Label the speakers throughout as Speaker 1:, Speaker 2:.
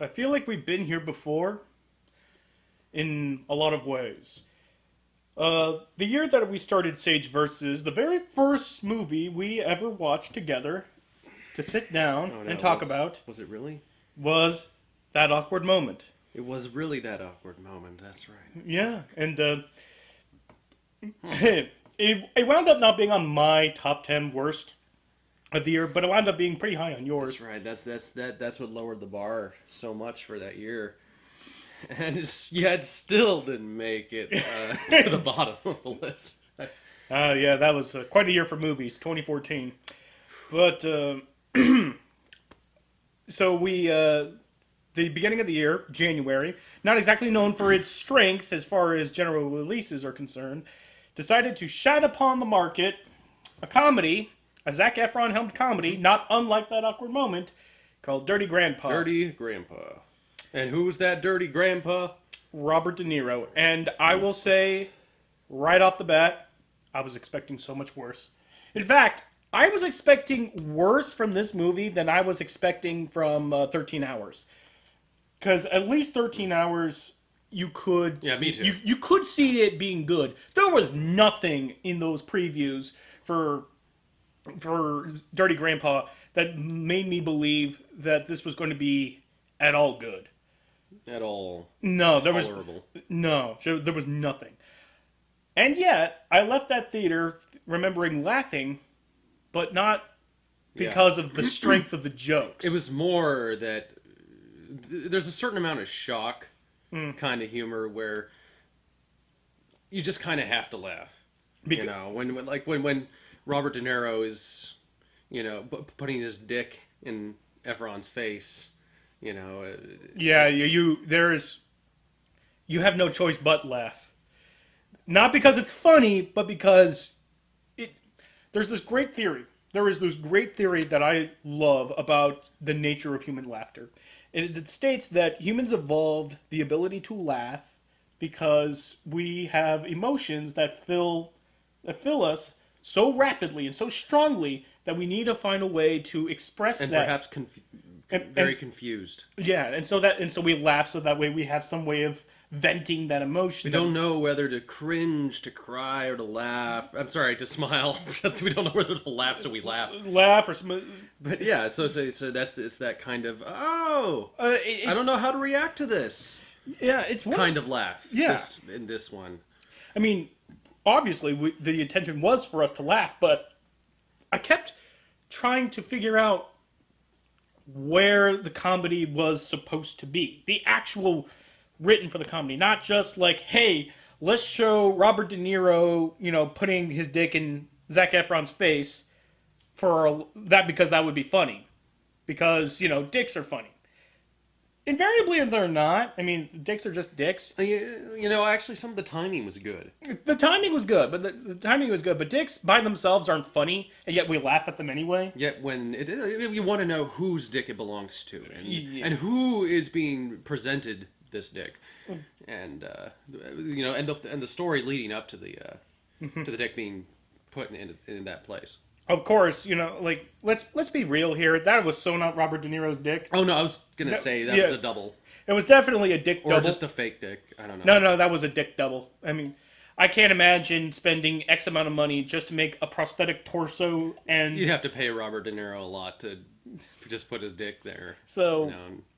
Speaker 1: I feel like we've been here before in a lot of ways. The year that we started Sage Versus, the very first movie we ever watched together to sit down
Speaker 2: Oh
Speaker 1: and
Speaker 2: no,
Speaker 1: talk about
Speaker 2: was it really?
Speaker 1: was That Awkward Moment.
Speaker 2: It was really that awkward moment. That's right.
Speaker 1: Yeah, and it wound up not being on my top 10 worst of the year, but it wound up being pretty high on yours.
Speaker 2: That's right. That's what lowered the bar so much for that year, and yet still didn't make it to the bottom of the list.
Speaker 1: Yeah, that was quite a year for movies, 2014. But so the beginning of the year, January, not exactly known for its strength as far as general releases are concerned, decided to shine upon the market a comedy, a Zac Efron helmed comedy, not unlike That Awkward Moment, called Dirty Grandpa.
Speaker 2: Dirty Grandpa. And who's that dirty grandpa?
Speaker 1: Robert De Niro. And I will say, right off the bat, I was expecting so much worse. In fact, I was expecting worse from this movie than I was expecting from 13 Hours. Because at least 13 Hours, you could
Speaker 2: Yeah, me too.
Speaker 1: You could see it being good. There was nothing in those previews for Dirty Grandpa that made me believe that this was going to be at all good.
Speaker 2: At all
Speaker 1: No, there was
Speaker 2: tolerable.
Speaker 1: no, there was nothing. And yet, I left that theater remembering laughing, but not because of the strength of the jokes.
Speaker 2: It was more that there's a certain amount of shock kind of humor where you just kind of have to laugh. You know, when Robert De Niro is, putting his dick in Efron's face,
Speaker 1: yeah, you have no choice but laugh. Not because it's funny, but because there's this great theory. There is this great theory that I love about the nature of human laughter. It states that humans evolved the ability to laugh because we have emotions that fill us so rapidly and so strongly that we need to find a way to express
Speaker 2: and
Speaker 1: that.
Speaker 2: perhaps very confused.
Speaker 1: Yeah, and so we laugh so that way we have some way of venting that emotion.
Speaker 2: We don't know whether to cringe, to cry, or to laugh. I'm sorry, to smile. We don't know whether to laugh, so we laugh.
Speaker 1: Laugh or some.
Speaker 2: But yeah, so it's that kind of I don't know how to react to this
Speaker 1: Yeah, it's
Speaker 2: kind of laugh.
Speaker 1: Yeah.
Speaker 2: In this one.
Speaker 1: I mean, obviously the intention was for us to laugh, but I kept trying to figure out where the comedy was supposed to be. The actual written for the comedy, not just like, hey, let's show Robert De Niro, putting his dick in Zac Efron's face for that because that would be funny. Because, dicks are funny. Invariably, they're not. I mean, dicks are just dicks.
Speaker 2: Actually, some of the timing was good.
Speaker 1: The timing was good, but the timing was good. But dicks by themselves aren't funny, and yet we laugh at them anyway.
Speaker 2: Yet when you want to know whose dick it belongs to,
Speaker 1: Yeah.
Speaker 2: and who is being presented this dick, and and the story leading up to the to the dick being put in that place.
Speaker 1: Of course, let's be real here. That was so not Robert De Niro's dick.
Speaker 2: Oh no, I was gonna say that was a double,
Speaker 1: It was definitely a dick
Speaker 2: or
Speaker 1: double.
Speaker 2: just a fake dick. I don't know.
Speaker 1: No, that was a dick double. I mean, I can't imagine spending X amount of money just to make a prosthetic torso and.
Speaker 2: You'd have to pay Robert De Niro a lot to just put his dick there.
Speaker 1: So.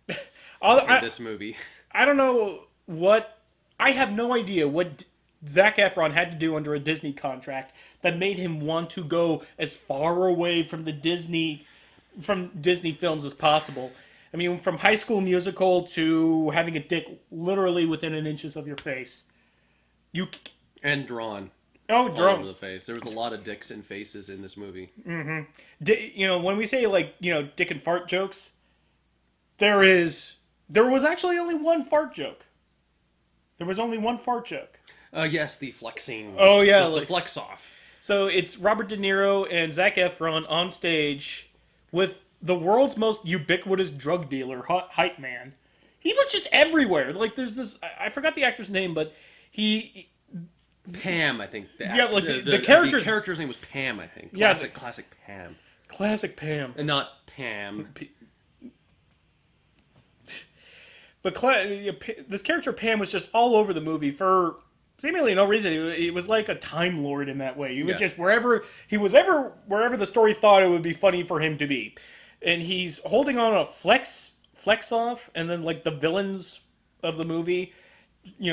Speaker 2: In this movie.
Speaker 1: I don't know what. I have no idea what Zac Efron had to do under a Disney contract that made him want to go as far away from Disney films as possible. I mean, from High School Musical to having a dick literally within an inches of your face.
Speaker 2: And drawn.
Speaker 1: Oh,
Speaker 2: All
Speaker 1: drawn.
Speaker 2: over the face. There was a lot of dicks and faces in this movie.
Speaker 1: When we say dick and fart jokes, there was actually only one fart joke. There was only one fart joke.
Speaker 2: Yes, the flexing.
Speaker 1: Oh yeah,
Speaker 2: the flex off.
Speaker 1: So it's Robert De Niro and Zac Efron on stage with the world's most ubiquitous drug dealer, Hype Man. He was just everywhere. Like there's this, I forgot the actor's name, but he.
Speaker 2: Pam, I think.
Speaker 1: The character's
Speaker 2: name was Pam, I think. Classic Pam.
Speaker 1: Classic Pam.
Speaker 2: And not Pam.
Speaker 1: But this character Pam was just all over the movie for seemingly no reason. He was like a time lord in that way. He was just wherever the story thought it would be funny for him to be, and he's holding on a flex off, and then like the villains of the movie,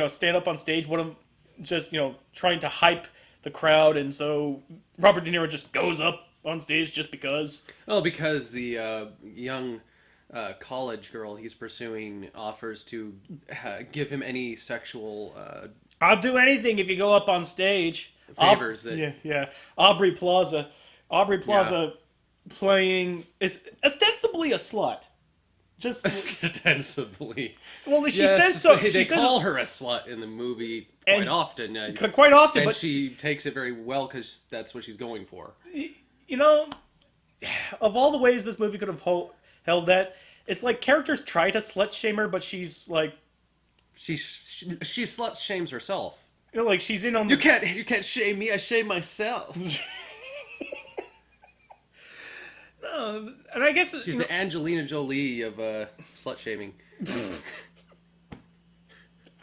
Speaker 1: stand up on stage. One of them just trying to hype the crowd, and so Robert De Niro just goes up on stage just because.
Speaker 2: Well, because the young college girl he's pursuing offers to give him any sexual
Speaker 1: I'll do anything if you go up on stage.
Speaker 2: favors.
Speaker 1: Aubrey Plaza. Playing is ostensibly a slut. Just
Speaker 2: ostensibly.
Speaker 1: Well, she says so.
Speaker 2: They call her a slut in the movie quite often.
Speaker 1: Quite often,
Speaker 2: and
Speaker 1: but
Speaker 2: she takes it very well because that's what she's going for.
Speaker 1: Of all the ways this movie could have held that, it's like characters try to slut shame her, but she's like,
Speaker 2: she slut shames herself.
Speaker 1: Like she's in on.
Speaker 2: You can't shame me. I shame myself.
Speaker 1: No, and I guess
Speaker 2: she's the Angelina Jolie of slut shaming.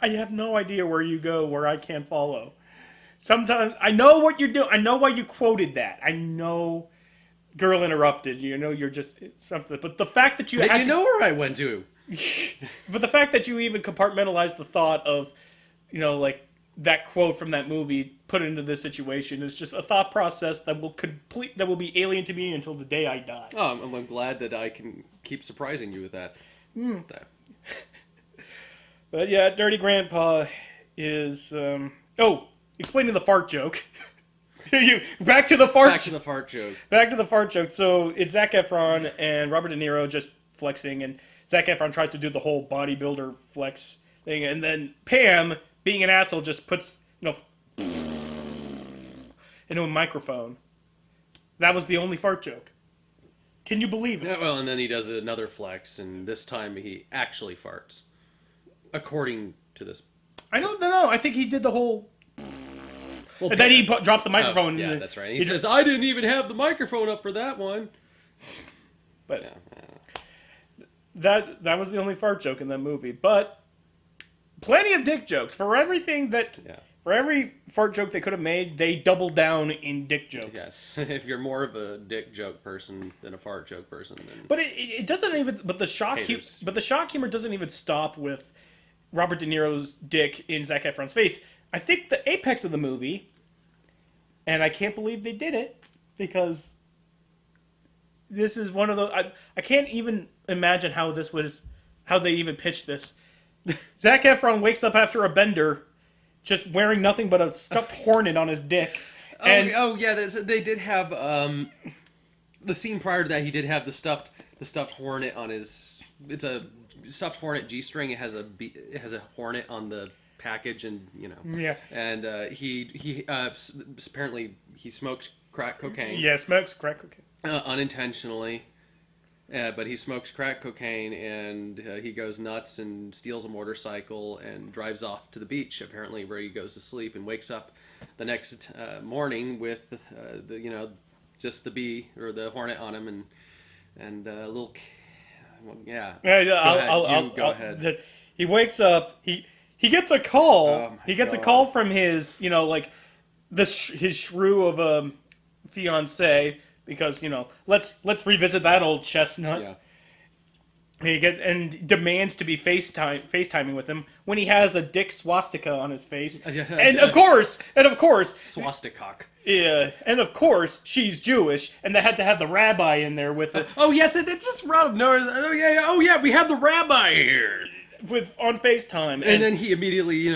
Speaker 1: I have no idea where you go where I can't follow. Sometimes I know what you're doing. I know why you quoted that. I know. Girl interrupted. You're just something. But the fact that you
Speaker 2: know where I went to.
Speaker 1: But the fact that you even compartmentalized the thought of, like that quote from that movie put into this situation is just a thought process that will be alien to me until the day I die.
Speaker 2: Oh, I'm glad that I can keep surprising you with that.
Speaker 1: But yeah, Dirty Grandpa is explaining the fart joke. Back to the fart joke. So it's Zac Efron and Robert De Niro just flexing, and Zac Efron tries to do the whole bodybuilder flex thing, and then Pam, being an asshole, just puts into a microphone. That was the only fart joke. Can you believe it?
Speaker 2: Yeah, well, and then he does another flex, and this time he actually farts, according to this.
Speaker 1: I don't know. I think he did the whole.
Speaker 2: Well,
Speaker 1: and then he drops the microphone.
Speaker 2: Yeah, that's right. He says, "I didn't even have the microphone up for that one."
Speaker 1: But that was the only fart joke in that movie. But plenty of dick jokes for everything that. Yeah. For every fart joke they could have made, they doubled down in dick jokes.
Speaker 2: Yes, if you're more of a dick joke person than a fart joke person, then.
Speaker 1: But it doesn't even. But the shock humor doesn't even stop with Robert De Niro's dick in Zac Efron's face. I think the apex of the movie, and I can't believe they did it, because this is one of those. I can't even imagine how they even pitched this. Zac Efron wakes up after a bender, just wearing nothing but a stuffed hornet on his dick. And
Speaker 2: they did have the scene prior to that. He did have the stuffed hornet on his. It's a stuffed hornet G-string. It has a hornet on the package, and
Speaker 1: yeah,
Speaker 2: and he apparently he smokes crack cocaine.
Speaker 1: Yeah, smokes crack cocaine
Speaker 2: unintentionally, but he smokes crack cocaine, and he goes nuts and steals a motorcycle and drives off to the beach, apparently, where he goes to sleep and wakes up the next morning with just the bee or the hornet on him, and a little. Yeah.
Speaker 1: Go ahead. He wakes up. He gets a call. He gets a call from his, his shrew of a fiance, because let's revisit that old chestnut. Yeah. And demands to be FaceTiming with him when he has a dick swastika on his face, and of course
Speaker 2: swastika.
Speaker 1: Yeah, and of course she's Jewish, and they had to have the rabbi in there with it.
Speaker 2: Oh yes, it's just Rob. No, oh yeah, we have the rabbi here.
Speaker 1: On FaceTime.
Speaker 2: And then he immediately,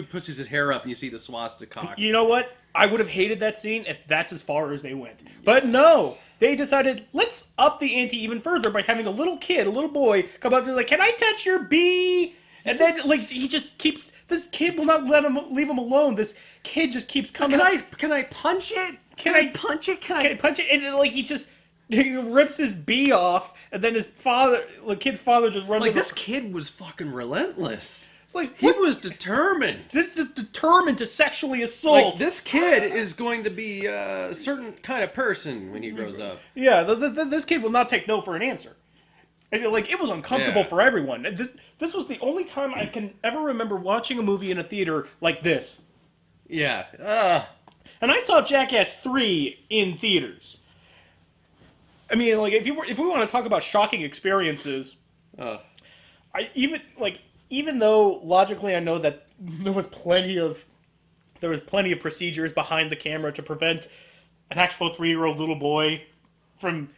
Speaker 2: pushes his hair up and you see the swastika.
Speaker 1: You know what? I would have hated that scene if that's as far as they went. Yes. But no, they decided, let's up the ante even further by having a little boy, come up to like, can I touch your bee? And then, he just keeps, this kid will not leave him alone. This kid just keeps coming
Speaker 2: Can I punch it? Can I punch it?
Speaker 1: Can I punch it? And then, he rips his bee off, and then the kid's father just runs.
Speaker 2: This kid was fucking relentless.
Speaker 1: It's like
Speaker 2: he was determined.
Speaker 1: Just determined to sexually assault.
Speaker 2: This kid is going to be a certain kind of person when he grows up.
Speaker 1: Yeah, this kid will not take no for an answer. Like, it was uncomfortable
Speaker 2: Yeah.
Speaker 1: for everyone. This was the only time I can ever remember watching a movie in a theater like this.
Speaker 2: Yeah.
Speaker 1: And I saw Jackass 3 in theaters. I mean, like, if we want to talk about shocking experiences,
Speaker 2: Uh,
Speaker 1: even though logically I know that there was plenty of procedures behind the camera to prevent an actual 3-year-old little boy from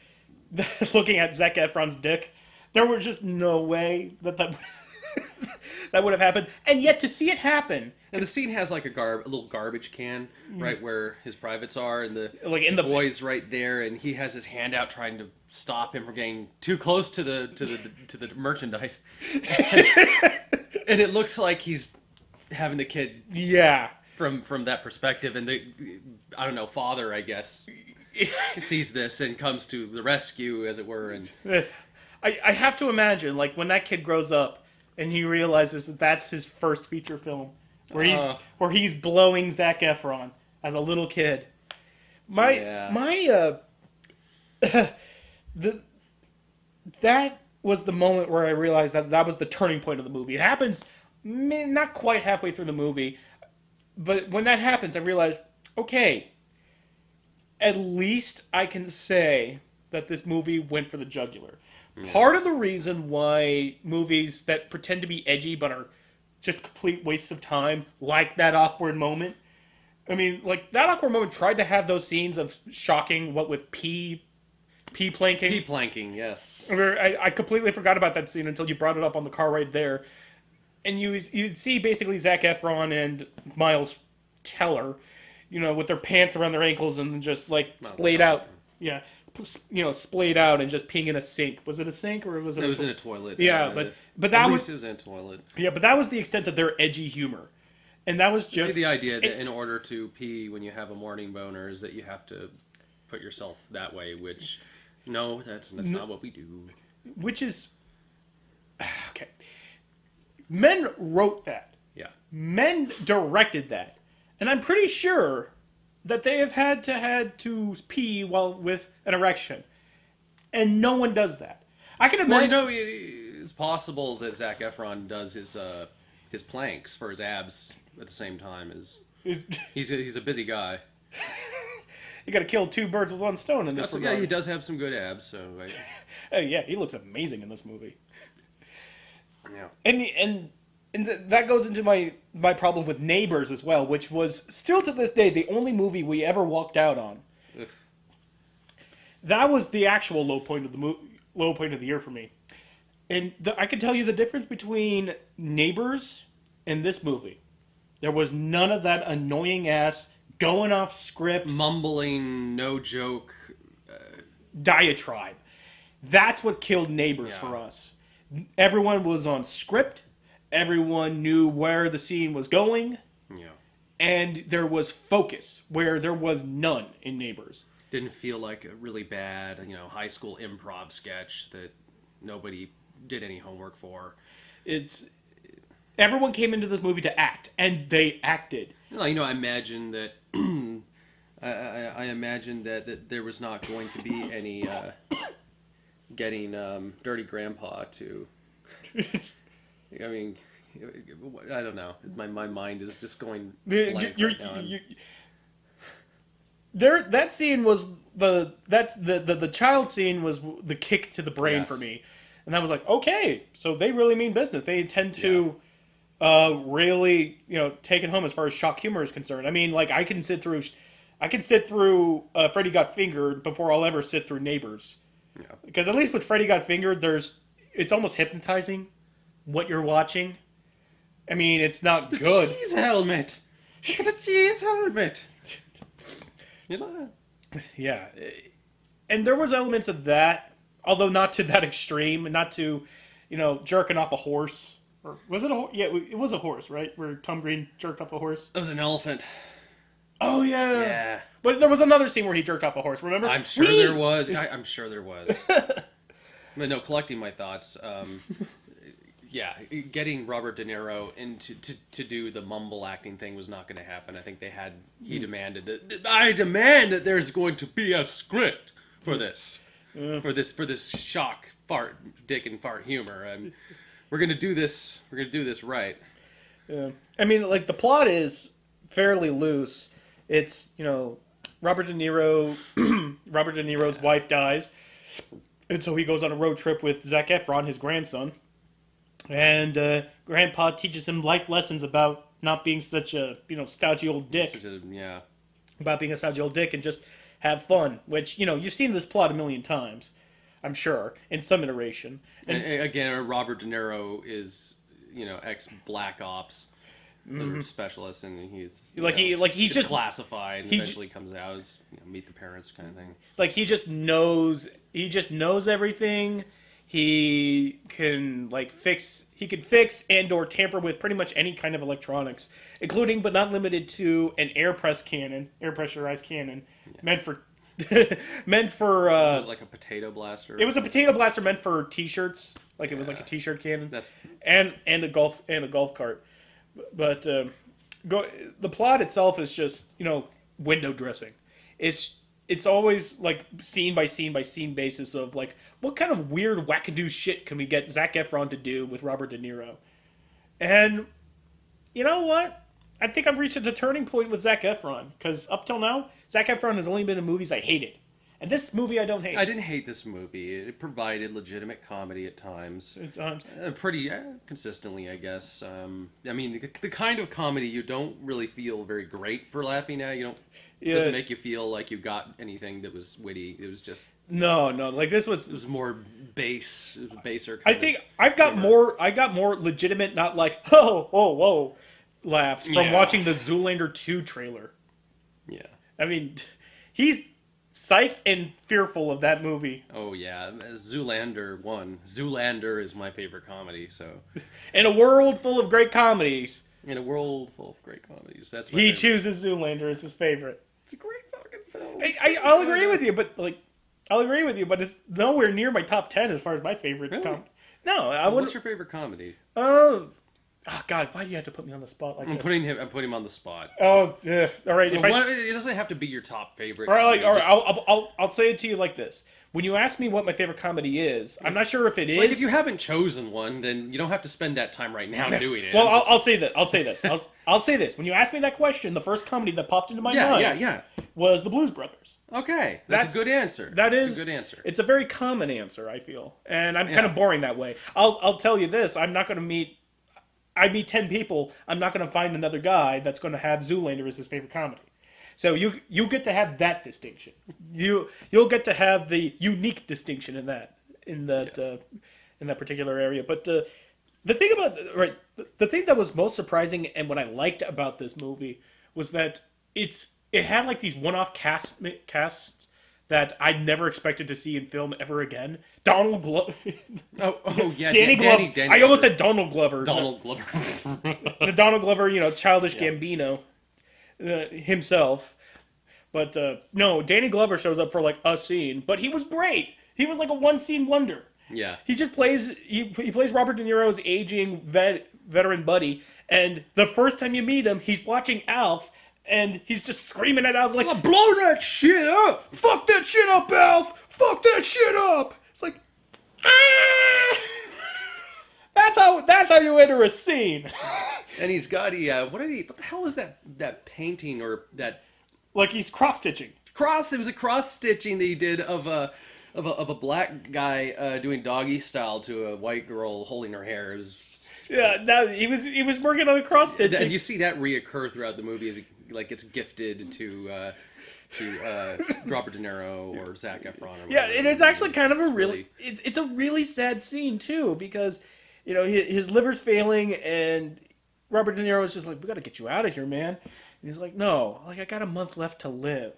Speaker 1: looking at Zac Efron's dick. There was just no way that that would have happened, and yet to see it happen,
Speaker 2: and the scene has like a little garbage can right where his privates are, and the
Speaker 1: like in the
Speaker 2: boy's right there, and he has his hand out trying to stop him from getting too close to the merchandise, and it looks like he's having the kid
Speaker 1: yeah.
Speaker 2: from that perspective, and the I don't know father I guess sees this and comes to the rescue, as it were, and
Speaker 1: I have to imagine, like, when that kid grows up and he realizes that that's his first feature film, where he's blowing Zac Efron as a little kid. That was the moment where I realized that was the turning point of the movie. It happens not quite halfway through the movie, but when that happens, I realized, okay, at least I can say that this movie went for the jugular. Yeah. Part of the reason why movies that pretend to be edgy but are just complete wastes of time, like that awkward moment. I mean, like, that awkward moment tried to have those scenes of shocking, what with pee planking.
Speaker 2: Pee planking, yes.
Speaker 1: I completely forgot about that scene until you brought it up on the car ride there. And you'd see basically Zac Efron and Miles Teller, with their pants around their ankles and just, like, splayed out. Yeah. Splayed out and just peeing in a sink. Was it a sink or was it?
Speaker 2: It was in a toilet.
Speaker 1: Yeah, but that was.
Speaker 2: It was in a toilet.
Speaker 1: Yeah, but that was the extent of their edgy humor, and that was just
Speaker 2: the idea that in order to pee when you have a morning boner is that you have to put yourself that way. Which, no, that's not what we do.
Speaker 1: Which is okay. Men wrote that.
Speaker 2: Yeah.
Speaker 1: Men directed that, and I'm pretty sure that they have had to pee while with an erection, and no one does that. I can imagine.
Speaker 2: Well, it's possible that Zac Efron does his planks for his abs at the same time as he's a busy guy.
Speaker 1: You got to kill two birds with one stone in this regard.
Speaker 2: Yeah, he does have some good abs. So
Speaker 1: yeah, he looks amazing in this movie.
Speaker 2: Yeah,
Speaker 1: and that goes into my problem with Neighbors as well, which was still to this day the only movie we ever walked out on. Ugh. That was the actual low point of the year for me. And I can tell you the difference between Neighbors and this movie. There was none of that annoying ass going off script,
Speaker 2: mumbling, no joke
Speaker 1: diatribe. That's what killed Neighbors for us. Everyone was on script. Everyone knew where the scene was going.
Speaker 2: Yeah.
Speaker 1: And there was focus where there was none in Neighbors.
Speaker 2: Didn't feel like a really bad, high school improv sketch that nobody did any homework for.
Speaker 1: Everyone came into this movie to act, and they acted.
Speaker 2: I imagine that I imagine that there was not going to be any getting Dirty Grandpa to. I mean, I don't know. My mind is just going blank right now.
Speaker 1: That scene was the child scene was the kick to the brain for me, and that was like, okay, so they really mean business. They intend to really take it home as far as shock humor is concerned. I mean, like I can sit through Freddy Got Fingered before I'll ever sit through Neighbors. Yeah. Because at least with Freddy Got Fingered, it's almost hypnotizing what you're watching. I mean, it's not good.
Speaker 2: Cheese helmet. Look at the cheese helmet.
Speaker 1: Yeah, and there was elements of that, although not to that extreme, not to, jerking off a horse. Or was it a horse? Yeah, it was a horse, right? Where Tom Green jerked off a horse.
Speaker 2: It was an elephant.
Speaker 1: Oh yeah.
Speaker 2: Yeah.
Speaker 1: But there was another scene where he jerked off a horse. Remember?
Speaker 2: I'm sure there was. I'm sure there was. But no, collecting my thoughts. Yeah, getting Robert De Niro to do the mumble acting thing was not going to happen. I think he demanded that. I demand that there's going to be a script for this. for this shock fart, dick and fart humor. And we're gonna do this. We're gonna do this right.
Speaker 1: Yeah. I mean, like, the plot is fairly loose. It's, Robert De Niro's wife dies, and so he goes on a road trip with Zac Efron, his grandson, and Grandpa teaches him life lessons about not being such a stodgy old dick,
Speaker 2: Yeah.
Speaker 1: about being a stodgy old dick, and just have fun. Which you've seen this plot a million times, I'm sure, in some iteration.
Speaker 2: And again, Robert De Niro is ex Black Ops specialist, and he's just classified and eventually comes out as Meet the Parents kind of thing.
Speaker 1: Like, he just knows everything. He can fix and or tamper with pretty much any kind of electronics, including but not limited to an air pressurized cannon, meant for
Speaker 2: It was like a potato blaster.
Speaker 1: it was a potato blaster meant for t-shirts, it was like a t-shirt cannon. And a golf cart. But the plot itself is just window dressing. It's always scene by scene by scene basis of what kind of weird wackadoo shit can we get Zac Efron to do with Robert De Niro. And you know what? I think I've reached a turning point with Zac Efron, because up till now, Zac Efron has only been in movies I hated. And this movie I don't hate.
Speaker 2: I didn't hate this movie. It provided legitimate comedy at times. Pretty consistently, I guess. I mean, the kind of comedy you don't really feel very great for laughing at. It doesn't make you feel like you got anything that was witty. It was just...
Speaker 1: No. It was
Speaker 2: more base. It was baser.
Speaker 1: I think I got more legitimate, not whoa laughs from watching the Zoolander 2 trailer.
Speaker 2: Yeah.
Speaker 1: I mean, he's psyched and fearful of that movie.
Speaker 2: Oh yeah, Zoolander 1. Zoolander is my favorite comedy. So,
Speaker 1: in a world full of great comedies,
Speaker 2: that's my
Speaker 1: he
Speaker 2: favorite.
Speaker 1: Chooses Zoolander as his favorite.
Speaker 2: It's a great fucking film.
Speaker 1: I'll agree with you, but it's nowhere near my top 10 as far as my favorite.
Speaker 2: Really?
Speaker 1: No, I wouldn't.
Speaker 2: What's your favorite comedy?
Speaker 1: Oh God, why do you have to put me on the spot like
Speaker 2: I'm
Speaker 1: this?
Speaker 2: putting him on the spot.
Speaker 1: Oh, all right.
Speaker 2: It doesn't have to be your top favorite.
Speaker 1: All right, I'll say it to you like this. When you ask me what my favorite comedy is, I'm not sure if it is.
Speaker 2: Like, if you haven't chosen one, then you don't have to spend that time right now doing it.
Speaker 1: Well, I'll say that. I'll say this. When you ask me that question, the first comedy that popped into my mind was The Blues Brothers.
Speaker 2: Okay, that's a good answer.
Speaker 1: That's
Speaker 2: a good answer.
Speaker 1: It's a very common answer, I feel, and I'm kind of boring that way. I'll tell you this: I'm not going to meet. I meet 10 people. I'm not going to find another guy that's going to have Zoolander as his favorite comedy. So you get to have that distinction. You'll get to have the unique distinction in that particular area. But the thing that was most surprising and what I liked about this movie was that it had these one-off casts that I never expected to see in film ever again. Donald Glover.
Speaker 2: Oh yeah,
Speaker 1: Danny Glover. I almost said Donald Glover.
Speaker 2: Donald Glover.
Speaker 1: Donald Glover, Childish Gambino himself. But no, Danny Glover shows up for a scene, but he was great. He was like a one-scene wonder.
Speaker 2: Yeah.
Speaker 1: He just plays. He plays Robert De Niro's aging veteran buddy, and the first time you meet him, he's watching Alf. And he's just screaming at Alf blow that shit up! Fuck that shit up, Alf! Fuck that shit up! It's like, ah! That's how you enter a scene.
Speaker 2: And he's got what the hell is that painting or that?
Speaker 1: He's cross stitching.
Speaker 2: It was a cross stitching that he did of a black guy doing doggy style to a white girl holding her hair. It was.
Speaker 1: He was working on the cross stitching.
Speaker 2: And you see that reoccur throughout the movie as he gets gifted to Robert De Niro or Zac Efron.
Speaker 1: And it's actually kind of it's a really sad scene too, because his liver's failing and Robert De Niro is just like, we got to get you out of here, man. And he's like, no, I got a month left to live.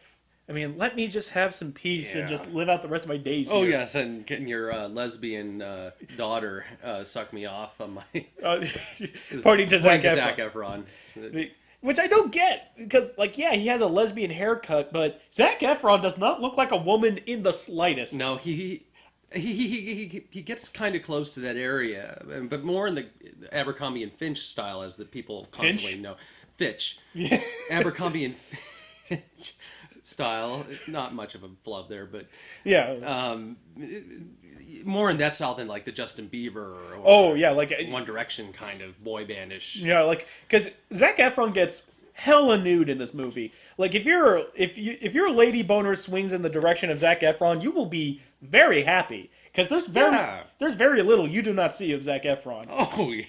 Speaker 1: I mean, let me just have some peace and just live out the rest of my days here.
Speaker 2: Oh, yes, and getting your lesbian daughter suck me off on my...
Speaker 1: Pointing to Zac
Speaker 2: Efron.
Speaker 1: Which I don't get, because, he has a lesbian haircut, but Zac Efron does not look like a woman in the slightest.
Speaker 2: No, he gets kind of close to that area, but more in the Abercrombie and Finch style, as the people constantly know. Fitch. Yeah. Abercrombie and Finch. style. Not much of a flub there, but
Speaker 1: Yeah.
Speaker 2: more in that style than like the Justin Bieber or
Speaker 1: Oh yeah, like
Speaker 2: One Direction kind of boy bandish.
Speaker 1: yeah, like because Zac Efron gets hella nude in this movie. Like if your lady boner swings in the direction of Zac Efron, you will be very happy because
Speaker 2: Yeah.
Speaker 1: there's very little you do not see of Zac Efron.
Speaker 2: Oh, yeah.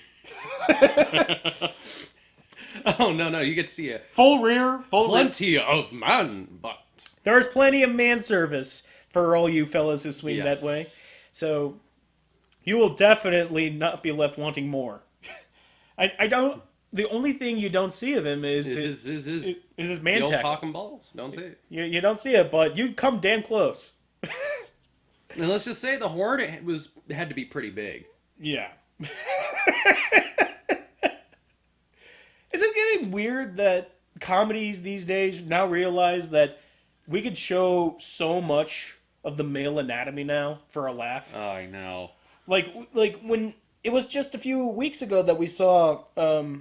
Speaker 2: Oh no, you get to see a
Speaker 1: Full rear.
Speaker 2: plenty of man butt.
Speaker 1: There's plenty of man service for all you fellas who swing
Speaker 2: Yes.
Speaker 1: that way. So you will definitely not be left wanting more. I don't. The only thing you don't see of him is
Speaker 2: Is
Speaker 1: his
Speaker 2: the
Speaker 1: man
Speaker 2: old
Speaker 1: tackle.
Speaker 2: cock and balls? Don't say it.
Speaker 1: You don't see it, but you come damn close.
Speaker 2: And let's just say the horn had to be pretty big.
Speaker 1: Yeah. Is it getting weird that comedies these days now realize that we could show so much of the male anatomy now for a laugh?
Speaker 2: Oh, I know.
Speaker 1: Like when it was just a few weeks ago that we saw the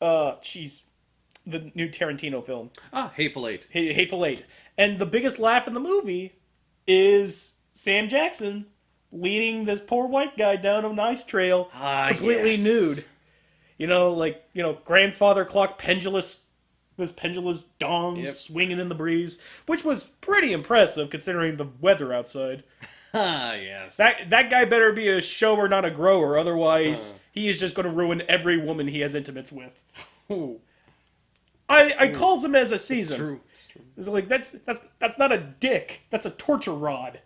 Speaker 1: new Tarantino film,
Speaker 2: Hateful Eight.
Speaker 1: Hateful Eight, and the biggest laugh in the movie is Sam Jackson leading this poor white guy down an ice trail, completely
Speaker 2: Yes.
Speaker 1: nude. Grandfather clock pendulous dong
Speaker 2: Yep.
Speaker 1: swinging in the breeze, which was pretty impressive considering the weather outside.
Speaker 2: Yes.
Speaker 1: That guy better be a shower, not a grower. Otherwise, he is just going to ruin every woman he has intimates with.
Speaker 2: Ooh,
Speaker 1: I calls him as a
Speaker 2: it's
Speaker 1: season.
Speaker 2: true. It's true.
Speaker 1: It's like that's not a dick. That's a torture rod.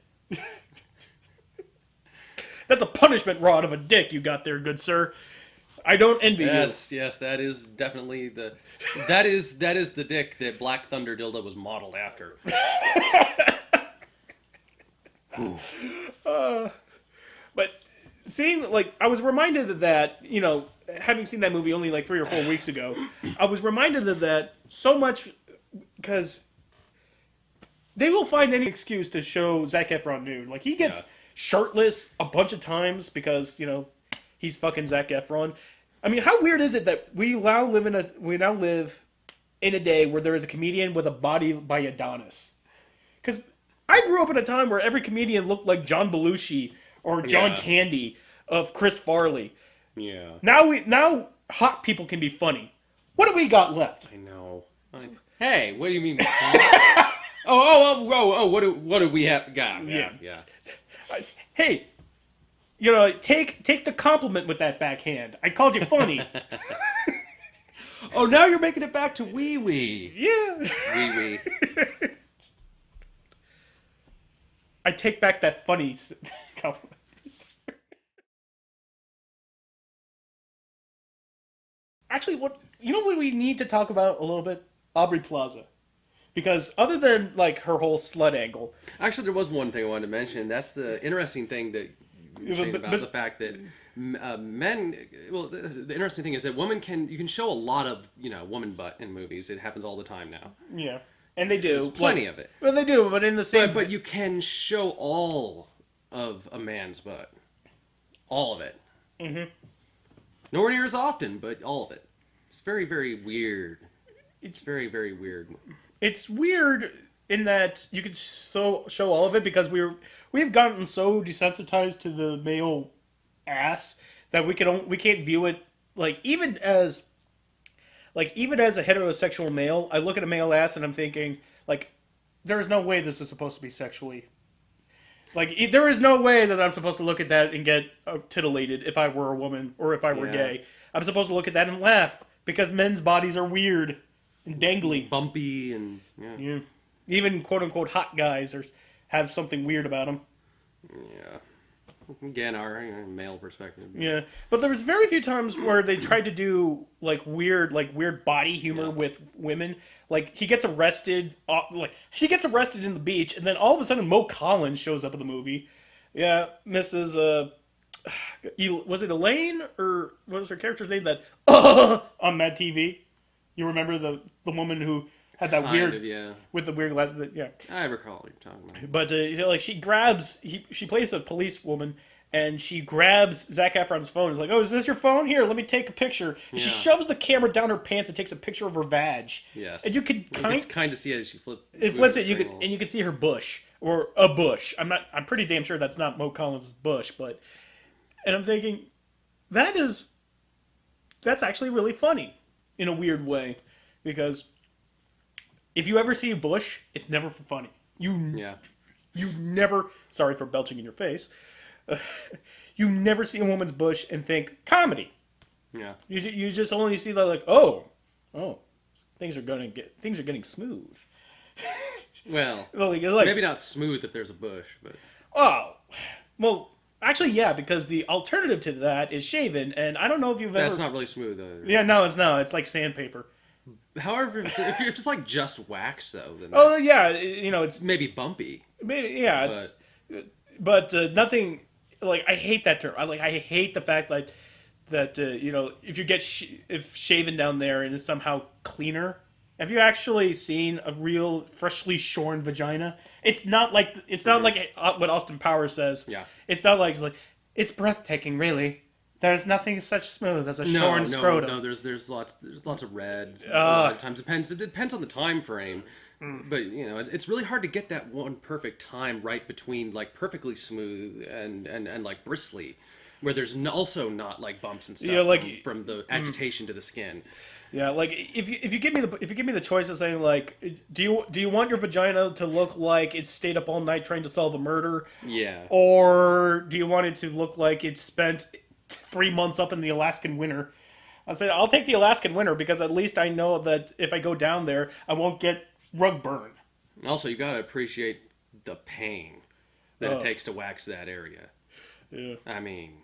Speaker 1: That's a punishment rod of a dick you got there, good sir. I don't envy
Speaker 2: Yes, that is definitely that is the dick that Black Thunder dildo was modeled after.
Speaker 1: you. But seeing, like, I was reminded of that, having seen that movie only like 3 or 4 weeks ago, I was reminded of that so much because they will find any excuse to show Zac Efron nude. Like, he gets
Speaker 2: Yeah.
Speaker 1: shirtless a bunch of times because, he's fucking Zac Efron. I mean, how weird is it that we now live in a day where there is a comedian with a body by Adonis? Because I grew up in a time where every comedian looked like John Belushi or John
Speaker 2: Yeah.
Speaker 1: Candy of Chris Farley.
Speaker 2: Yeah,
Speaker 1: Now hot people can be funny. What do we got left?
Speaker 2: I know. Hey, what do you mean? oh! What do we have got? Yeah.
Speaker 1: Hey, take the compliment with that backhand. I called you funny.
Speaker 2: Oh, now you're making it back to wee wee.
Speaker 1: Yeah.
Speaker 2: Wee wee.
Speaker 1: I take back that funny compliment. Actually, what we need to talk about a little bit? Aubrey Plaza. Because other than like her whole slut angle,
Speaker 2: Actually, there was one thing I wanted to mention. That's the interesting thing that you're saying about the fact that men. Well, the interesting thing is that you can show a lot of woman butt in movies. It happens all the time now.
Speaker 1: yeah, and they do
Speaker 2: There's plenty of it.
Speaker 1: Well, they do, but in the same.
Speaker 2: But you can show all of a man's butt, all of it.
Speaker 1: Mhm.
Speaker 2: Nowhere near as often, but all of it. It's very, very weird. It's very, very weird.
Speaker 1: It's weird in that you could show all of it because we've gotten so desensitized to the male ass that we can't view it even as a heterosexual male. I look at a male ass and I'm thinking there is no way this is supposed to be sexually. There is no way that I'm supposed to look at that and get titillated if I were a woman or if I were
Speaker 2: Yeah.
Speaker 1: gay. I'm supposed to look at that and laugh because men's bodies are weird and dangly.
Speaker 2: Bumpy and
Speaker 1: Yeah. Even quote unquote hot guys have something weird about them.
Speaker 2: yeah. Again, our male perspective.
Speaker 1: Yeah, but there was very few times where they tried to do weird body humor with women. Like he gets arrested, in the beach, and then all of a sudden Mo Collins shows up in the movie. Yeah, Mrs. Was it Elaine or what was her character's name? That on Mad TV. You remember the woman who had that
Speaker 2: Kind of, yeah.
Speaker 1: with the weird glasses? Yeah.
Speaker 2: I recall what you're talking about.
Speaker 1: But she plays a police woman, and she grabs Zac Efron's phone. And is like, "Oh, is this your phone? Here, let me take a picture." And she
Speaker 2: Yeah.
Speaker 1: shoves the camera down her pants and takes a picture of her vag.
Speaker 2: Yes.
Speaker 1: And you could
Speaker 2: kind of see it as she
Speaker 1: it flips it. You could see her bush or a bush. I'm pretty damn sure that's not Mo Collins' bush, but and I'm thinking that's actually really funny in a weird way because if you ever see a bush, it's never for funny.
Speaker 2: Yeah.
Speaker 1: You never. Sorry for belching in your face. You never see a woman's bush and think comedy.
Speaker 2: Yeah.
Speaker 1: You just only see that like oh, things are getting smooth.
Speaker 2: Well,
Speaker 1: Like,
Speaker 2: maybe not smooth if there's a bush, but
Speaker 1: oh, well, actually, yeah, because the alternative to that is shaven, and I don't know if you've ever.
Speaker 2: that's not really smooth either.
Speaker 1: Yeah, no, it's not. It's like sandpaper.
Speaker 2: However, if it's like just wax though, then
Speaker 1: Oh
Speaker 2: that's
Speaker 1: yeah, it's
Speaker 2: maybe bumpy.
Speaker 1: yeah, but nothing. Like I hate that term. I hate the fact that if you get if shaven down there and it's somehow cleaner. Have you actually seen a real freshly shorn vagina? It's not like what Austin Powers says.
Speaker 2: Yeah.
Speaker 1: It's not like it's breathtaking, really. There's nothing such smooth as a shorn scrotum.
Speaker 2: No. There's lots of red. A lot of times it depends on the time frame. But it's really hard to get that one perfect time right between like perfectly smooth and like bristly, where there's also not like bumps and stuff from the agitation to the skin.
Speaker 1: Yeah, like if you give me the choice of saying like, do you want your vagina to look like it stayed up all night trying to solve a murder?
Speaker 2: Yeah.
Speaker 1: Or do you want it to look like it spent 3 months up in the Alaskan winter? I say I'll take the Alaskan winter because at least I know that if I go down there, I won't get rug burn.
Speaker 2: Also, you gotta appreciate the pain that it takes to wax that area.
Speaker 1: Yeah.
Speaker 2: I mean,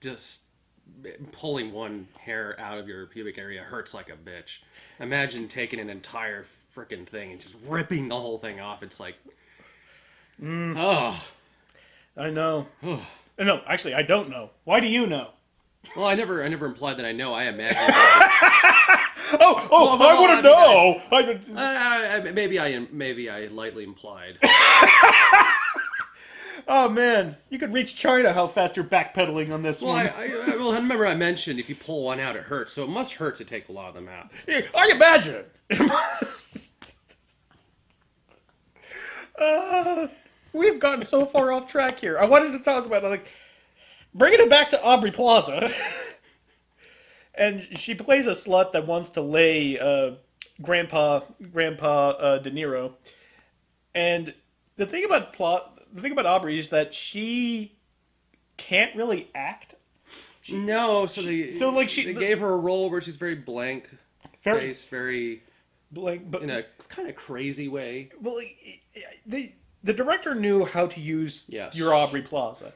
Speaker 2: just pulling one hair out of your pubic area hurts like a bitch. Imagine taking an entire freaking thing and just ripping the whole thing off. It's like, oh.
Speaker 1: I know. No, actually, I don't know. Why do you know?
Speaker 2: Well, I never implied that I know. I imagine. That
Speaker 1: I want to know.
Speaker 2: Maybe I lightly implied.
Speaker 1: Oh man, you could reach China. How fast you're backpedaling on this
Speaker 2: Well,
Speaker 1: one?
Speaker 2: I remember I mentioned if you pull one out, it hurts. So it must hurt to take a lot of them out.
Speaker 1: I imagine. We've gotten so far off track here. I wanted to talk about bringing it back to Aubrey Plaza, and she plays a slut that wants to lay Grandpa De Niro, and the thing about Aubrey is that she can't really act.
Speaker 2: They gave her a role where she's very blank faced, very
Speaker 1: blank, but
Speaker 2: in a kind of crazy way.
Speaker 1: Well, the director knew how to use
Speaker 2: Yes.
Speaker 1: your Aubrey Plaza.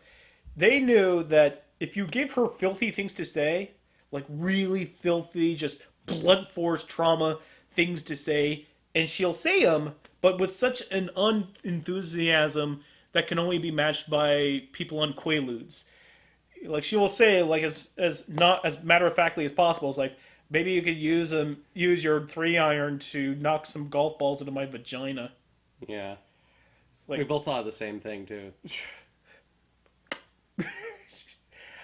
Speaker 1: They knew that if you give her filthy things to say, like really filthy, just blunt force trauma things to say, and she'll say them, but with such an unenthusiasm that can only be matched by people on Quaaludes. Like she will say, like as not as matter of factly as possible. It's like maybe you could use your 3-iron to knock some golf balls into my vagina.
Speaker 2: Yeah,
Speaker 1: Like
Speaker 2: we both thought of the same thing too.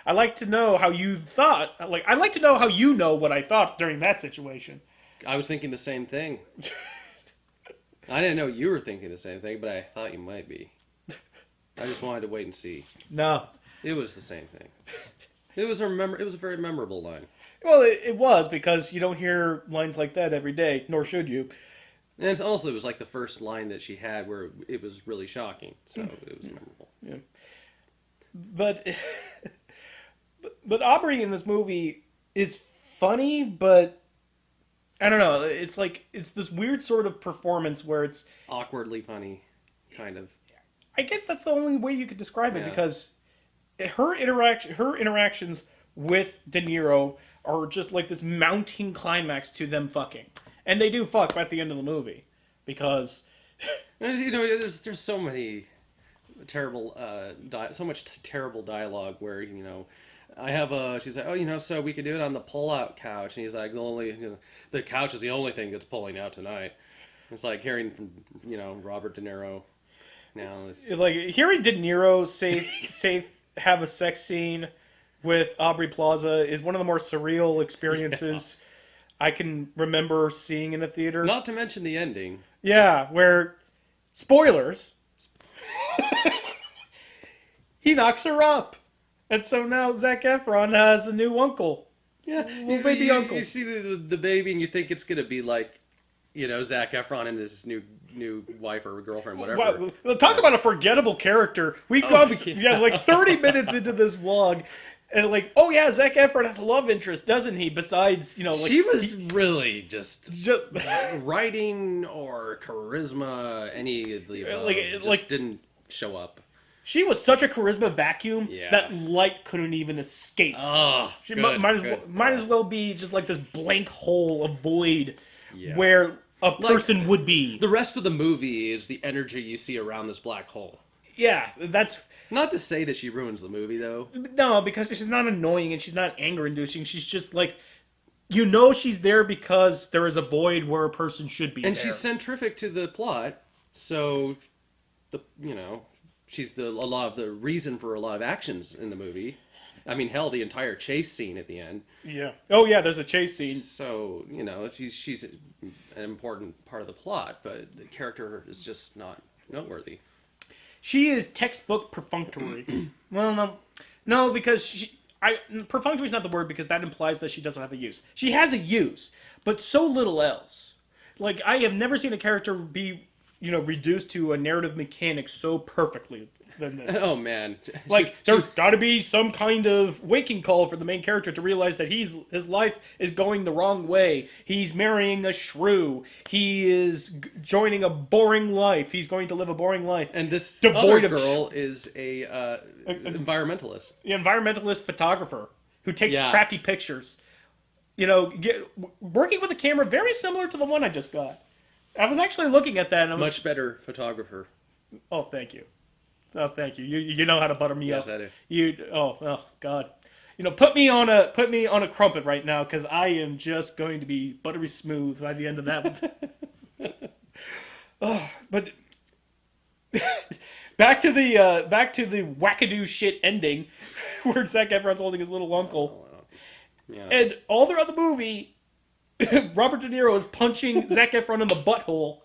Speaker 1: I like to know how you thought. I like to know how you know what I thought during that situation.
Speaker 2: I was thinking the same thing. I didn't know you were thinking the same thing, but I thought you might be. I just wanted to wait and see.
Speaker 1: No.
Speaker 2: It was the same thing. It was a very memorable line.
Speaker 1: Well, it was because you don't hear lines like that every day, nor should you.
Speaker 2: And it was like the first line that she had where it was really shocking. So it was memorable.
Speaker 1: Yeah. But Aubrey in this movie is funny, but I don't know. It's this weird sort of performance where it's
Speaker 2: Awkwardly funny, kind of.
Speaker 1: I guess that's the only way you could describe it because her interactions with De Niro are just like this mounting climax to them fucking, and they do fuck at the end of the movie because
Speaker 2: there's so many terrible so much terrible dialogue where I have she's like, so we could do it on the pull-out couch, and he's like, the couch is the only thing that's pulling out tonight. It's like hearing from Robert De Niro. now.
Speaker 1: Like hearing De Niro say have a sex scene with Aubrey Plaza is one of the more surreal experiences I can remember seeing in a theater.
Speaker 2: Not to mention the ending.
Speaker 1: Yeah, where spoilers. He knocks her up, and so now Zac Efron has a new uncle.
Speaker 2: Yeah,
Speaker 1: Little baby uncle.
Speaker 2: You see the baby, and you think it's gonna be like, Zac Efron and his new wife or girlfriend, whatever.
Speaker 1: Well, talk about a forgettable character. We got like 30 minutes into this vlog, and like, oh yeah, Zac Efron has a love interest, doesn't he? Besides, like
Speaker 2: she was really just
Speaker 1: just
Speaker 2: writing or charisma, any of the above, didn't show up.
Speaker 1: she was such a charisma vacuum
Speaker 2: Yeah.
Speaker 1: that light couldn't even escape.
Speaker 2: Oh,
Speaker 1: She
Speaker 2: good,
Speaker 1: might as well be just like this blank hole, a void,
Speaker 2: Yeah.
Speaker 1: where a person would be.
Speaker 2: The rest of the movie is the energy you see around this black hole.
Speaker 1: Yeah, that's
Speaker 2: Not to say that she ruins the movie, though.
Speaker 1: no, because she's not annoying and she's not anger-inducing. She's just like, she's there because there is a void where a person should be.
Speaker 2: And
Speaker 1: there.
Speaker 2: she's centrific to the plot, so she's a lot of the reason for a lot of actions in the movie. I mean, hell, the entire chase scene at the end.
Speaker 1: Yeah. Oh yeah, there's a chase scene.
Speaker 2: So she's an important part of the plot, but the character is just not noteworthy.
Speaker 1: She is textbook perfunctory. Well, no, because perfunctory is not the word because that implies that she doesn't have a use. She has a use, but so little else. Like I have never seen a character be, reduced to a narrative mechanic so perfectly than this.
Speaker 2: Oh man,
Speaker 1: Like there's got to be some kind of waking call for the main character to realize that his life is going the wrong way. He's marrying a shrew. He is joining a boring life. He's going to live a boring life.
Speaker 2: and this
Speaker 1: devoid
Speaker 2: other
Speaker 1: of
Speaker 2: girl is a environmentalist.
Speaker 1: The environmentalist photographer who takes
Speaker 2: Yeah.
Speaker 1: crappy pictures. Working with a camera very similar to the one I just got. I was actually looking at that and I was
Speaker 2: Much better photographer.
Speaker 1: oh, thank you. Oh, thank you. You know how to butter me
Speaker 2: Yes,
Speaker 1: up.
Speaker 2: I do.
Speaker 1: Oh God. Put me on a crumpet right now because I am just going to be buttery smooth by the end of that. But back to the wackadoo shit ending where Zac Efron's holding his little uncle,
Speaker 2: Yeah.
Speaker 1: and all throughout the movie, Robert De Niro is punching Zac Efron in the butthole.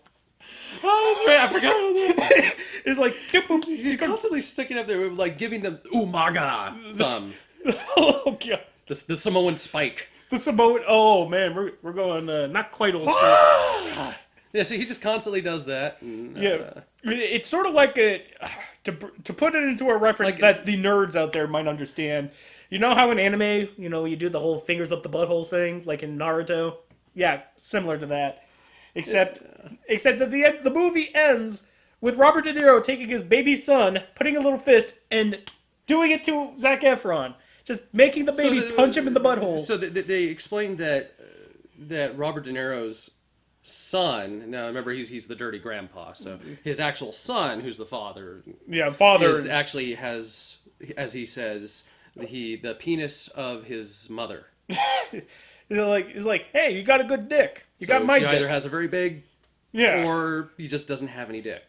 Speaker 2: Oh, that's right. I forgot about that.
Speaker 1: It's like
Speaker 2: He's constantly sticking up there, like giving them umaga thumb.
Speaker 1: oh god.
Speaker 2: The Samoan spike.
Speaker 1: The Samoan. Oh man, we're going not quite old school.
Speaker 2: Yeah, so he just constantly does that. And,
Speaker 1: Yeah, it's sort of like to put it into a reference
Speaker 2: Like-
Speaker 1: that the nerds out there might understand. You know how in anime, you do the whole fingers up the butthole thing, like in Naruto. Yeah, similar to that. Except at the end, the movie ends with Robert De Niro taking his baby son, putting a little fist, and doing it to Zac Efron, just making the baby punch him in the butthole.
Speaker 2: So they explained that Robert De Niro's son. Now remember, he's the dirty grandpa. So his actual son, who's the father,
Speaker 1: Yeah, father.
Speaker 2: actually has, as he says, the penis of his mother.
Speaker 1: He's like, hey, you got a good dick. You
Speaker 2: So
Speaker 1: got my
Speaker 2: she
Speaker 1: dick.
Speaker 2: either has a very big,
Speaker 1: Yeah.
Speaker 2: or he just doesn't have any dick.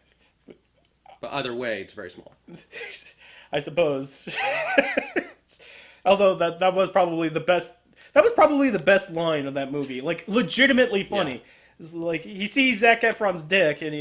Speaker 2: But either way, it's very small.
Speaker 1: I suppose. Although that was probably the best. That was probably the best line of that movie. Like legitimately funny.
Speaker 2: Yeah.
Speaker 1: It's like he sees Zac Efron's dick and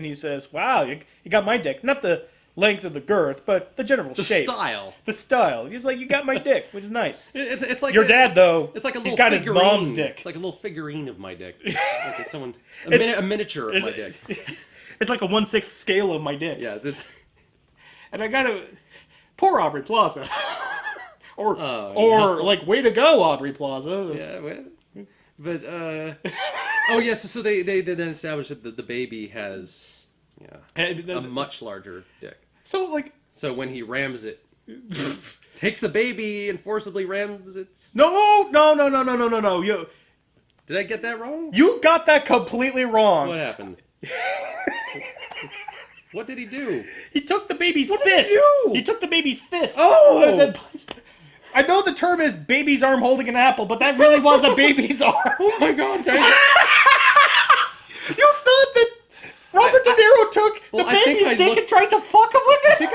Speaker 1: he says, "Wow, you got my dick." Not the length of the girth, but the general
Speaker 2: The
Speaker 1: shape,
Speaker 2: style.
Speaker 1: the style. He's like, "You got my dick," which is nice.
Speaker 2: It's like
Speaker 1: Your dad, though,
Speaker 2: It's like a little
Speaker 1: he's got his
Speaker 2: figurine.
Speaker 1: mom's dick.
Speaker 2: It's like a little figurine of my dick. Like it's someone
Speaker 1: It's-
Speaker 2: a miniature of
Speaker 1: it's-
Speaker 2: my dick.
Speaker 1: It's like a 1/6 scale of my dick.
Speaker 2: Yes, it's
Speaker 1: And I gotta poor Aubrey Plaza. or
Speaker 2: yeah.
Speaker 1: like way to go, Aubrey Plaza.
Speaker 2: yeah. But oh yes. So they then established that the baby has a much larger dick.
Speaker 1: So like
Speaker 2: So when he rams it, takes the baby and forcibly rams it.
Speaker 1: no.
Speaker 2: Did I get that wrong?
Speaker 1: You got that completely wrong.
Speaker 2: What happened? What did he do?
Speaker 1: He took the baby's
Speaker 2: What did
Speaker 1: fist.
Speaker 2: he do?
Speaker 1: He took the baby's fist.
Speaker 2: Oh!
Speaker 1: And then punched- I know the term is baby's arm holding an apple, but that really was a baby's arm.
Speaker 2: Oh my god, guys!
Speaker 1: You thought that Robert De Niro took the
Speaker 2: Well, I
Speaker 1: baby's baby's dick and tried to fuck him with it?
Speaker 2: I think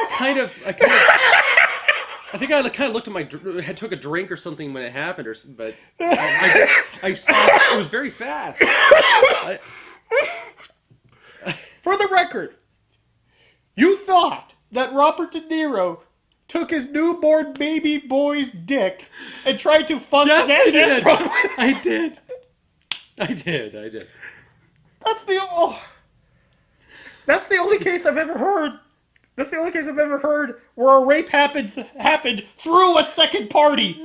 Speaker 2: I kind of looked at had took a drink or something when it happened, but I saw it was very fast.
Speaker 1: For the record, you thought that Robert De Niro took his newborn baby boy's dick and tried to fuck
Speaker 2: Yes,
Speaker 1: Zac Efron.
Speaker 2: I did.
Speaker 1: That's the only case I've ever heard. That's the only case I've ever heard where a rape happened through a second party.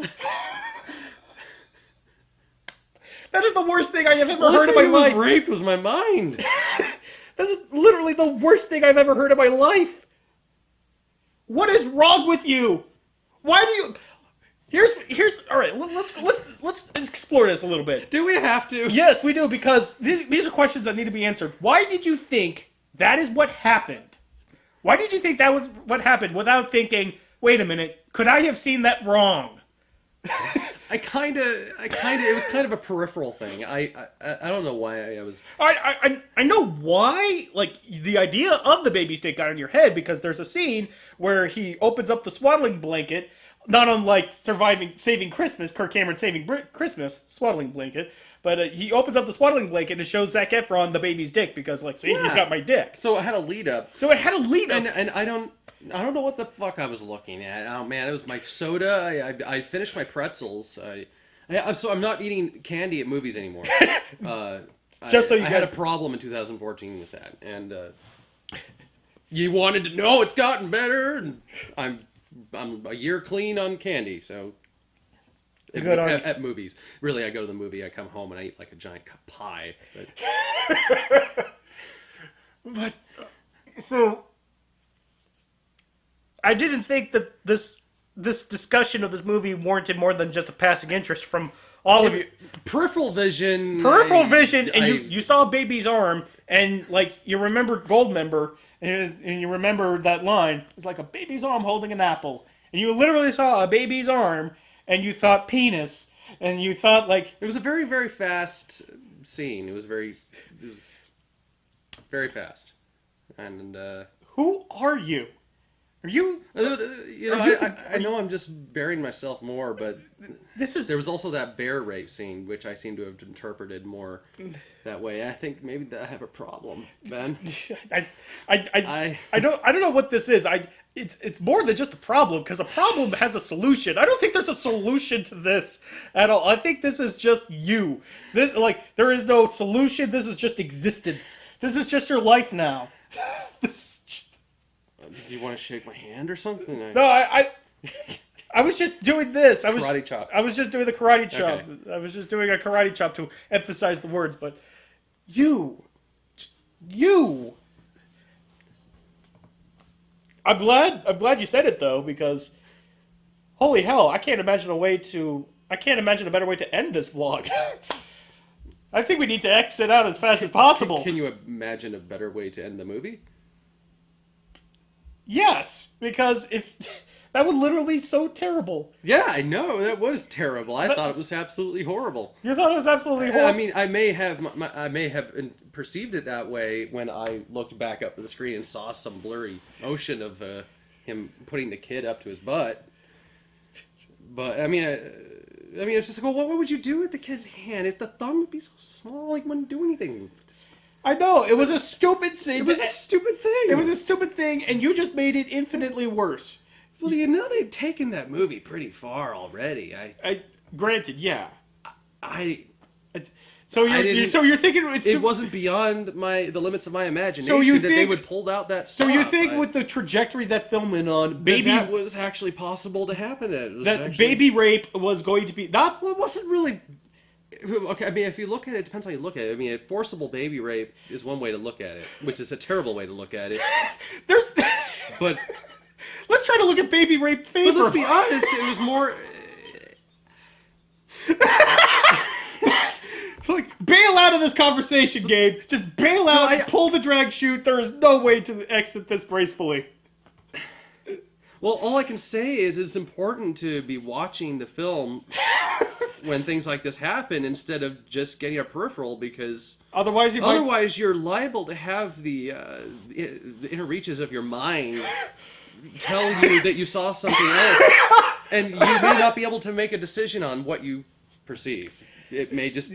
Speaker 1: That is the worst thing I have ever heard in my life.
Speaker 2: Raped was my mind.
Speaker 1: This is literally the worst thing I've ever heard in my life. What is wrong with you? Why do you? Here's all right. Let's explore this a little bit.
Speaker 2: Do we have to?
Speaker 1: Yes, we do, because these are questions that need to be answered. Why did you think that is what happened? Why did you think that was what happened without thinking, wait a minute, could I have seen that wrong?
Speaker 2: It was kind of a peripheral thing. I don't know why I was.
Speaker 1: I know why. Like, the idea of the baby stick got in your head because there's a scene where he opens up the swaddling blanket, not unlike Saving Christmas, Kirk Cameron Saving Christmas, swaddling blanket. But he opens up the swaddling blanket and it shows Zac Efron the baby's dick because, like, see, he's got my dick.
Speaker 2: So it had a lead up.
Speaker 1: And
Speaker 2: I don't know what the fuck I was looking at. Oh man, it was my soda. I finished my pretzels. So I'm not eating candy at movies anymore.
Speaker 1: Just so you
Speaker 2: I
Speaker 1: guys
Speaker 2: had a problem in 2014 with that, and you wanted to know it's gotten better, and I'm a year clean on candy, so. At movies. Really, I go to the movie, I come home, and I eat like a giant pie.
Speaker 1: But so I didn't think that this discussion of this movie warranted more than just a passing interest from all of you.
Speaker 2: Peripheral vision,
Speaker 1: and you saw a baby's arm, and like you remembered Goldmember, and you remember that line. It's like a baby's arm holding an apple, and you literally saw a baby's arm. And you thought penis, and you thought like
Speaker 2: it was a very, very fast scene. It was very fast. And
Speaker 1: who are you? Are you?
Speaker 2: I know I'm just burying myself more, but there was also that bear rape scene, which I seem to have interpreted more that way. I think maybe that I have a problem, Ben.
Speaker 1: I don't know what this is. It's more than just a problem, because a problem has a solution. I don't think there's a solution to this at all. I think this is just you. There is no solution. This is just existence. This is just your life now.
Speaker 2: Do you want to shake my hand or something?
Speaker 1: No, I was just doing this.
Speaker 2: Karate chop.
Speaker 1: I was just doing the karate chop.
Speaker 2: Okay.
Speaker 1: I was just doing a karate chop to emphasize the words, but you. I'm glad you said it though, because holy hell, I can't imagine a better way to end this vlog. I think we need to exit out as fast as possible.
Speaker 2: Can you imagine a better way to end the movie?
Speaker 1: Yes, because that would literally be so terrible.
Speaker 2: Yeah, I know, that was terrible. I thought it was absolutely horrible.
Speaker 1: You thought it was absolutely horrible?
Speaker 2: I mean, I may have perceived it that way when I looked back up at the screen and saw some blurry motion of him putting the kid up to his butt. But I mean, it's just like, well, what would you do with the kid's hand if the thumb would be so small, like wouldn't do anything?
Speaker 1: I know, it was a stupid thing.
Speaker 2: It was a stupid thing.
Speaker 1: It was a stupid thing, and you just made it infinitely worse.
Speaker 2: Well, you know they've taken that movie pretty far already.
Speaker 1: Granted, yeah.
Speaker 2: So
Speaker 1: you're thinking
Speaker 2: it wasn't beyond the limits of my imagination that they would pull out that stuff.
Speaker 1: So you think with the trajectory that film went on,
Speaker 2: that was actually possible to happen?
Speaker 1: Baby rape was going to be not.
Speaker 2: Well, it wasn't really. Okay, I mean, if you look at it, it depends how you look at it. I mean, forcible baby rape is one way to look at it, which is a terrible way to look at it. But
Speaker 1: let's try to look at baby rape favorably.
Speaker 2: But let's be honest, it was more.
Speaker 1: It's like, bail out of this conversation, Gabe. Just bail out and pull the drag chute. There is no way to exit this gracefully.
Speaker 2: Well, all I can say is it's important to be watching the film when things like this happen instead of just getting a peripheral, because
Speaker 1: Otherwise, you might.
Speaker 2: otherwise you're liable to have the inner reaches of your mind tell you that you saw something else, and you may not be able to make a decision on what you perceive. It may just,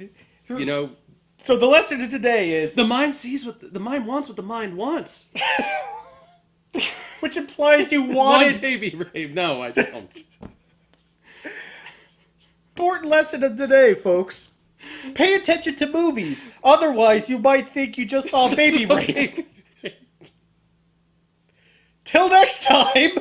Speaker 1: So the lesson of today is,
Speaker 2: the mind sees what the mind wants, what the mind wants.
Speaker 1: which implies you
Speaker 2: One
Speaker 1: wanted.
Speaker 2: baby rape. No, I don't.
Speaker 1: Important lesson of today, folks. Pay attention to movies. Otherwise, you might think you just saw baby rape. Till next time.